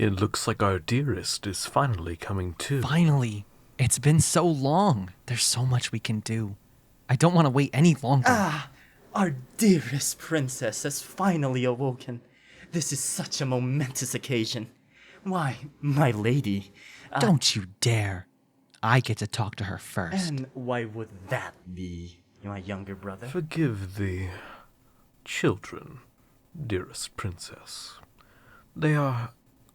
It looks like our dearest is finally coming to. Finally! It's been so long. There's so much we can do. I don't want to wait any longer. Ah, our dearest princess has finally awoken. This is such a momentous occasion. Why, my lady. Don't you dare. I get to talk to her first. And why would that be, my younger brother? Forgive the children, dearest princess. They are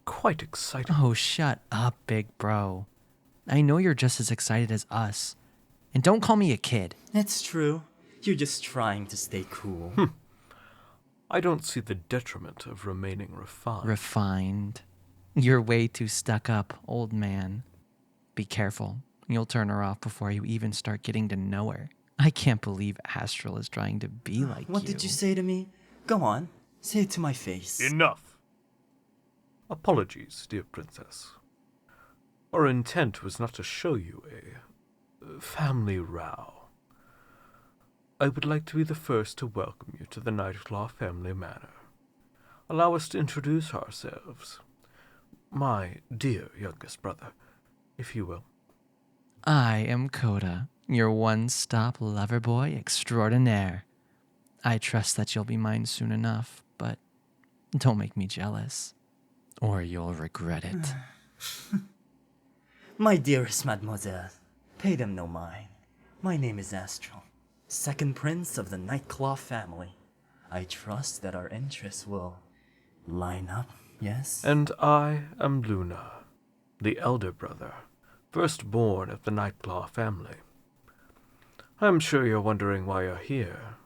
quite excited. Oh, shut up, big bro. I know you're just as excited as us. And don't call me a kid. It's true. You're just trying to stay cool. I don't see the detriment of remaining refined. Refined. You're way too stuck up, old man. Be careful. You'll turn her off before you even start getting to know her. I can't believe Astral is trying to be like you. What did you say to me? Go on. Say it to my face. Enough! Apologies, dear princess. Our intent was not to show you a family row. I would like to be the first to welcome you to the Nightclaw family manor. Allow us to introduce ourselves. My dear youngest brother, if you will. I am Coda, your one-stop lover boy extraordinaire. I trust that you'll be mine soon enough, but don't make me jealous, or you'll regret it. My dearest mademoiselle, pay them no mind. My name is Astral, second prince of the Nightclaw family. I trust that our interests will line up, yes? And I am Luna, the elder brother, firstborn of the Nightclaw family. I'm sure you're wondering why you're here,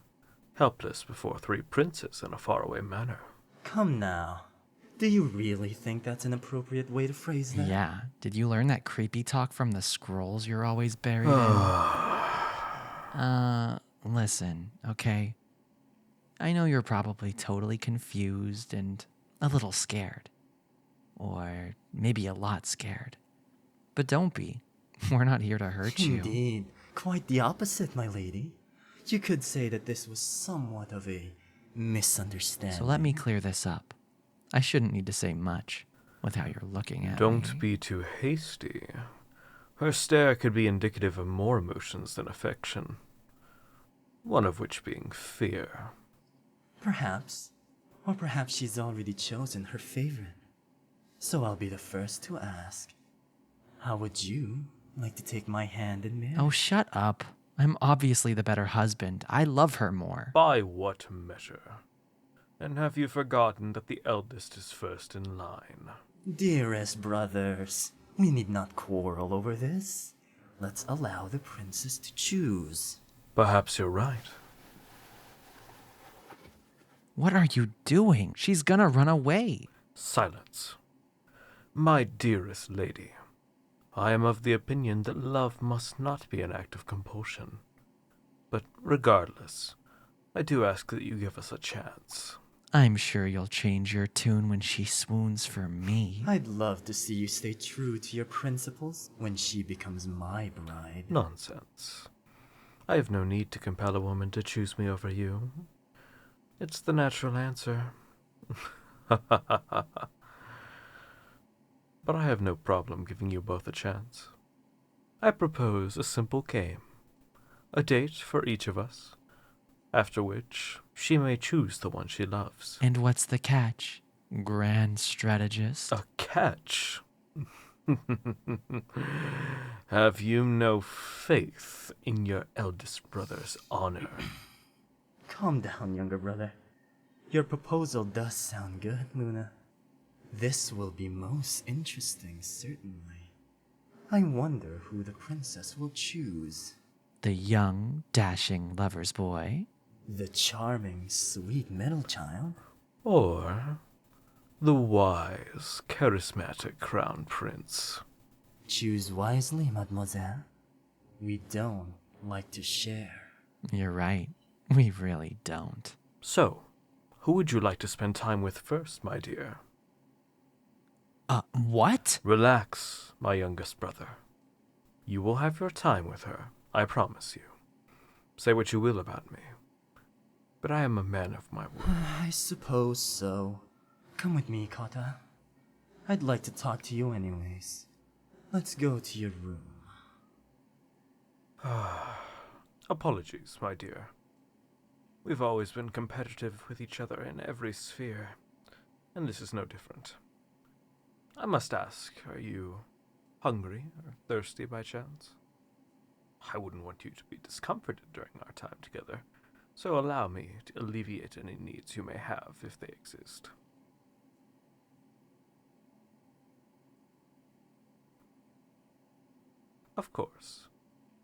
helpless before three princes in a faraway manor. Come now. Do you really think that's an appropriate way to phrase that? Yeah, did you learn that creepy talk from the scrolls you're always buried in? Listen, okay? I know you're probably totally confused and a little scared. Or maybe a lot scared. But don't be. We're not here to hurt you. Indeed. Quite the opposite, my lady. You could say that this was somewhat of a misunderstanding. So let me clear this up. I shouldn't need to say much with how you're looking at me. Don't be too hasty. Her stare could be indicative of more emotions than affection. One of which being fear. Perhaps. Or perhaps she's already chosen her favorite. So I'll be the first to ask. How would you like to take my hand in marriage? Oh, shut up. I'm obviously the better husband. I love her more. By what measure? And have you forgotten that the eldest is first in line? Dearest brothers, we need not quarrel over this. Let's allow the princess to choose. Perhaps you're right. What are you doing? She's gonna run away. Silence. My dearest lady, I am of the opinion that love must not be an act of compulsion. But regardless, I do ask that you give us a chance. I'm sure you'll change your tune when she swoons for me. I'd love to see you stay true to your principles when she becomes my bride. Nonsense. I have no need to compel a woman to choose me over you. It's the natural answer. But I have no problem giving you both a chance. I propose a simple game. A date for each of us, after which she may choose the one she loves. And what's the catch, grand strategist? A catch? Have you no faith in your eldest brother's honor? Calm down, younger brother. Your proposal does sound good, Luna. This will be most interesting, certainly. I wonder who the princess will choose. The young, dashing lover's boy? The charming, sweet middle child? Or the wise, charismatic crown prince? Choose wisely, mademoiselle. We don't like to share. You're right. We really don't. So, who would you like to spend time with first, my dear? What? Relax, my youngest brother. You will have your time with her, I promise you. Say what you will about me, but I am a man of my word. I suppose so. Come with me, Kata. I'd like to talk to you anyways. Let's go to your room. Apologies, my dear. We've always been competitive with each other in every sphere, and this is no different. I must ask, are you hungry or thirsty by chance? I wouldn't want you to be discomforted during our time together, so allow me to alleviate any needs you may have if they exist. Of course,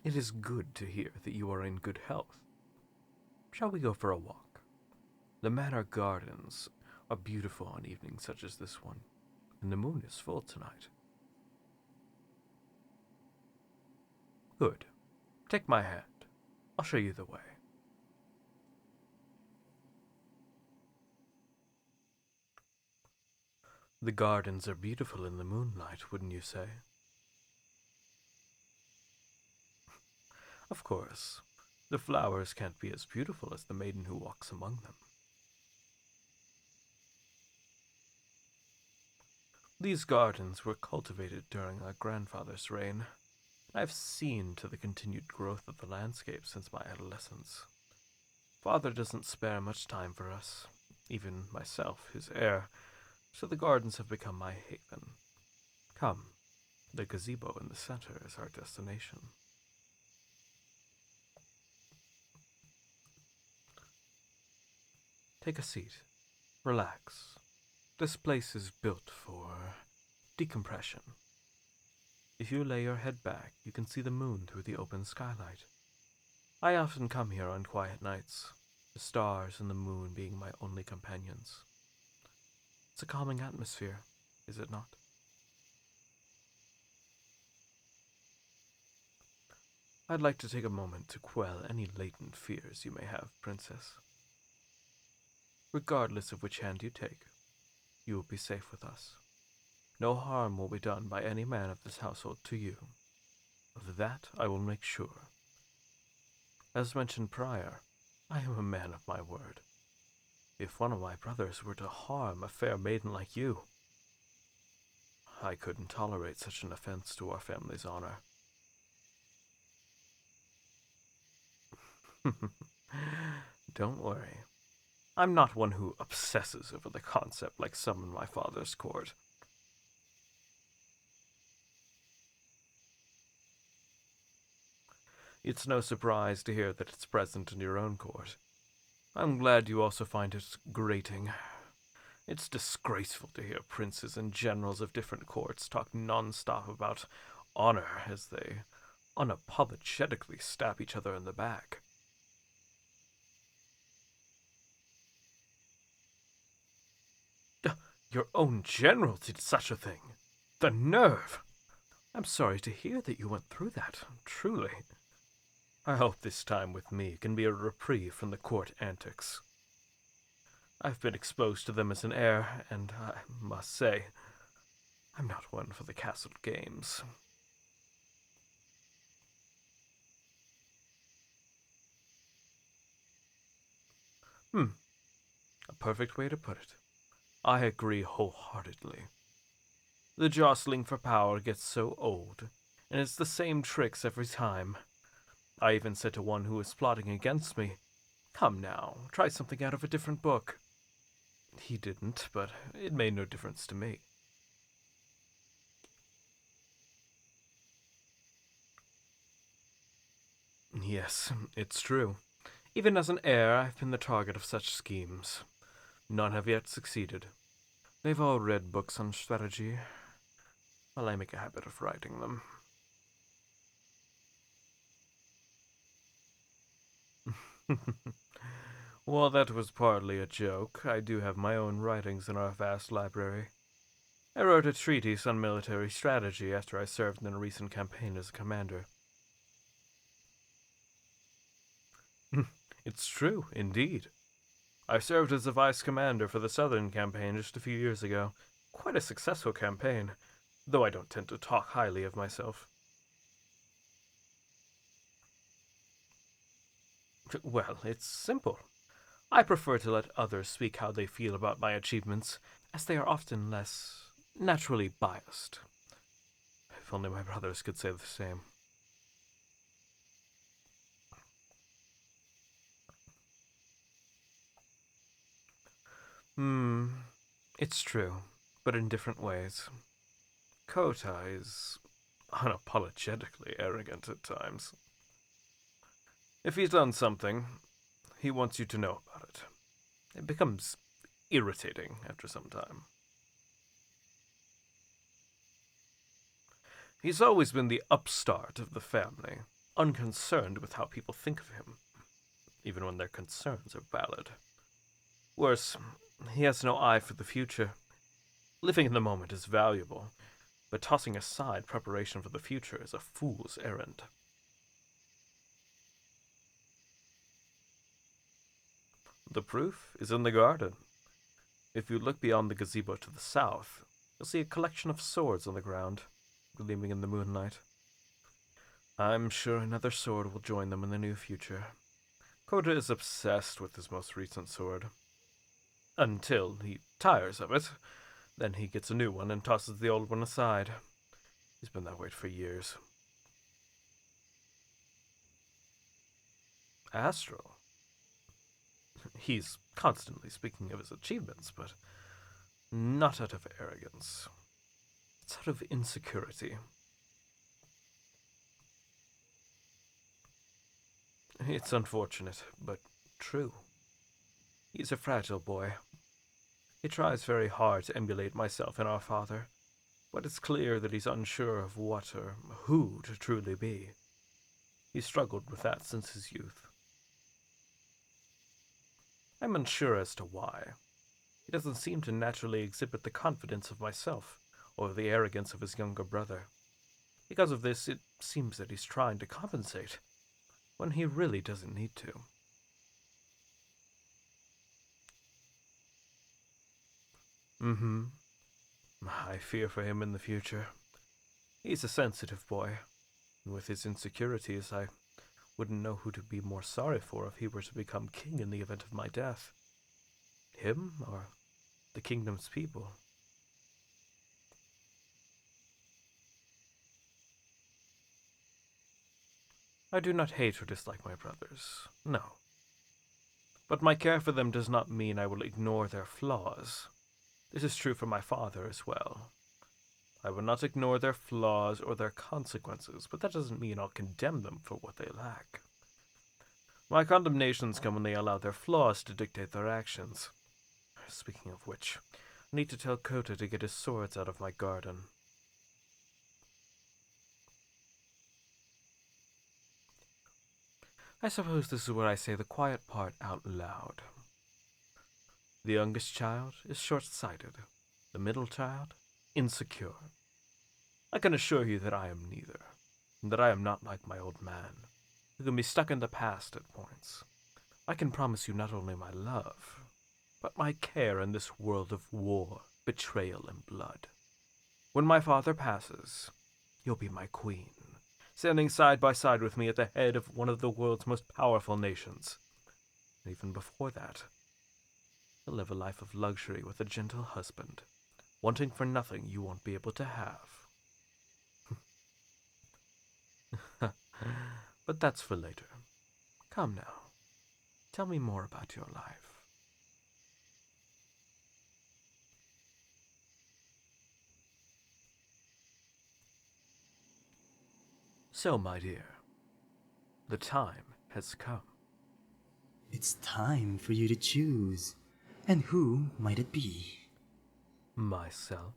it is good to hear that you are in good health. Shall we go for a walk? The manor gardens are beautiful on evenings such as this one, and the moon is full tonight. Good. Take my hand. I'll show you the way. The gardens are beautiful in the moonlight, wouldn't you say? Of course, the flowers can't be as beautiful as the maiden who walks among them. These gardens were cultivated during our grandfather's reign. I've seen to the continued growth of the landscape since my adolescence. Father doesn't spare much time for us, even myself, his heir, so the gardens have become my haven. Come, the gazebo in the center is our destination. Take a seat. Relax. This place is built for decompression. If you lay your head back, you can see the moon through the open skylight. I often come here on quiet nights, the stars and the moon being my only companions. It's a calming atmosphere, is it not? I'd like to take a moment to quell any latent fears you may have, Princess. Regardless of which hand you take, you will be safe with us. No harm will be done by any man of this household to you. Of that I will make sure. As mentioned prior, I am a man of my word. If one of my brothers were to harm a fair maiden like you, I couldn't tolerate such an offense to our family's honor. Don't worry. I'm not one who obsesses over the concept like some in my father's court. It's no surprise to hear that it's present in your own court. I'm glad you also find it grating. It's disgraceful to hear princes and generals of different courts talk non-stop about honor as they unapologetically stab each other in the back. Your own general did such a thing. The nerve! I'm sorry to hear that you went through that, truly. I hope this time with me can be a reprieve from the court antics. I've been exposed to them as an heir, and I must say, I'm not one for the castle games. A perfect way to put it. I agree wholeheartedly. The jostling for power gets so old, and it's the same tricks every time. I even said to one who was plotting against me, "Come now, try something out of a different book." He didn't, but it made no difference to me. Yes, it's true. Even as an heir, I've been the target of such schemes. None have yet succeeded. They've all read books on strategy, while I make a habit of writing them. Well, that was partly a joke. I do have my own writings in our vast library. I wrote a treatise on military strategy after I served in a recent campaign as a commander. It's true, indeed. I served as a vice commander for the Southern campaign just a few years ago. Quite a successful campaign, though I don't tend to talk highly of myself. Well, it's simple. I prefer to let others speak how they feel about my achievements, as they are often less naturally biased. If only my brothers could say the same. It's true, but in different ways. Kota is unapologetically arrogant at times. If he's done something, he wants you to know about it. It becomes irritating after some time. He's always been the upstart of the family, unconcerned with how people think of him, even when their concerns are valid. Worse, he has no eye for the future. Living in the moment is valuable, but tossing aside preparation for the future is a fool's errand. The proof is in the garden. If you look beyond the gazebo to the south, you'll see a collection of swords on the ground, gleaming in the moonlight. I'm sure another sword will join them in the near future. Kota is obsessed with his most recent sword. Until he tires of it, then he gets a new one and tosses the old one aside. He's been that way for years. Astral. He's constantly speaking of his achievements, but not out of arrogance. It's out of insecurity. It's unfortunate, but true. He's a fragile boy. He tries very hard to emulate myself and our father, but it's clear that he's unsure of what or who to truly be. He's struggled with that since his youth. I'm unsure as to why. He doesn't seem to naturally exhibit the confidence of myself, or the arrogance of his younger brother. Because of this, it seems that he's trying to compensate, when he really doesn't need to. I fear for him in the future. He's a sensitive boy, and with his insecurities, I wouldn't know who to be more sorry for if he were to become king in the event of my death. Him, or the kingdom's people? I do not hate or dislike my brothers, no. But my care for them does not mean I will ignore their flaws. This is true for my father as well. I will not ignore their flaws or their consequences, but that doesn't mean I'll condemn them for what they lack. My condemnations come when they allow their flaws to dictate their actions. Speaking of which, I need to tell Kota to get his swords out of my garden. I suppose this is where I say the quiet part out loud. The youngest child is short-sighted. The middle child, insecure. I can assure you that I am neither, and that I am not like my old man, who can be stuck in the past at points. I can promise you not only my love, but my care in this world of war, betrayal, and blood. When my father passes, you'll be my queen, standing side by side with me at the head of one of the world's most powerful nations. And even before that, you'll live a life of luxury with a gentle husband, wanting for nothing you won't be able to have. But that's for later. Come now, tell me more about your life. So, my dear, the time has come. It's time for you to choose. And who might it be? Myself.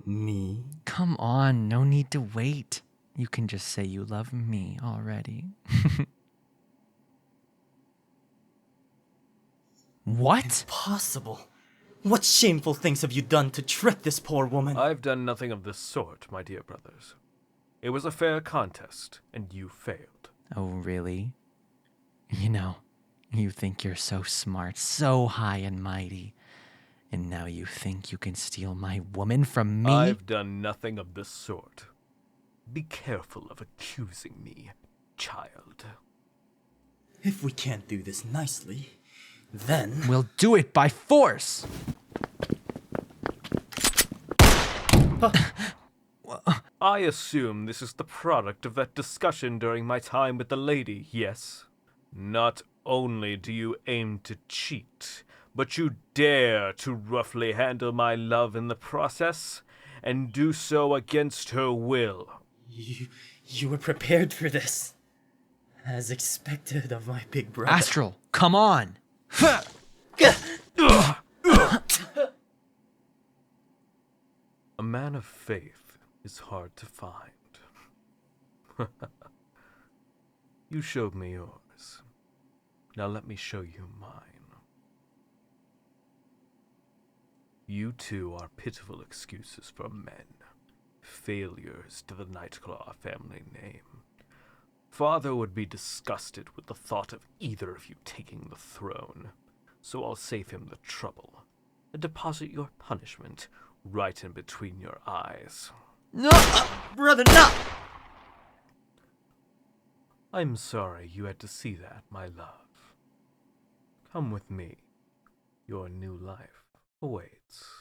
Me? Come on, no need to wait. You can just say you love me already. What? Impossible. What shameful things have you done to trick this poor woman? I've done nothing of this sort, my dear brothers. It was a fair contest, and you failed. Oh, really? You know, you think you're so smart, so high and mighty, and now you think you can steal my woman from me? I've done nothing of the sort. Be careful of accusing me, child. If we can't do this nicely, then... We'll do it by force! I assume this is the product of that discussion during my time with the lady, yes? Not only do you aim to cheat, but you dare to roughly handle my love in the process, and do so against her will. You were prepared for this. As expected of my big brother. Astral, come on! A man of faith is hard to find. You showed me yours. Now let me show you mine. You two are pitiful excuses for men. Failures to the Nightclaw family name. Father would be disgusted with the thought of either of you taking the throne, so I'll save him the trouble and deposit your punishment right in between your eyes. No! Brother, no! I'm sorry you had to see that, my love. Come with me. Your new life awaits.